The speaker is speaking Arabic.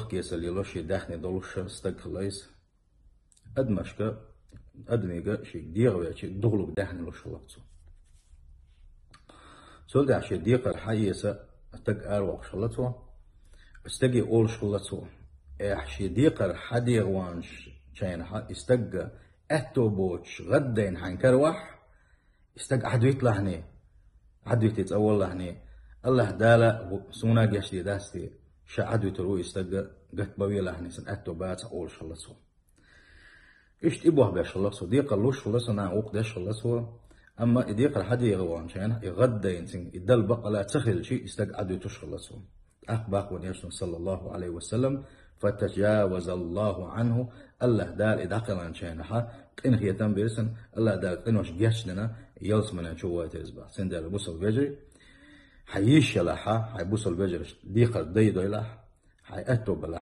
كيس اللي لوشي داخني دولش استقليس أدمشك أدميجا شي ديغ شي دغلق داخني لوش لقصو سول ده شي ديغ الحيسة أتق أروق شلتو استقي أول شلتو شي ديغ حديغ وانش شين استق أتو بوش غدين حنكروح استق عدويت لهني عدويت يتأول لهني الله دالا سونا جاشتي داستي شا عدويت رو استق قت بوي لهني سن أتو بات أول شلتو إيش إبوه بشلتو ديغ لوش شلتو نا أوق ده شلتو أما إديق الحدي يغوان شان يغدى ينسين يدل بقى لا تخيل شيء يستقعد يتشخلصه أخباق ونيشن صلى الله عليه وسلم فتجاوز الله عنه الله دار إدقل عن شانها إن هي تنبيرسن الله دار إنوش جاشنا يلسمنا شوات يزبع سندال بوصل بجري حيش لها حيبوصل بجري ديق ديدو لها حيأتو بلا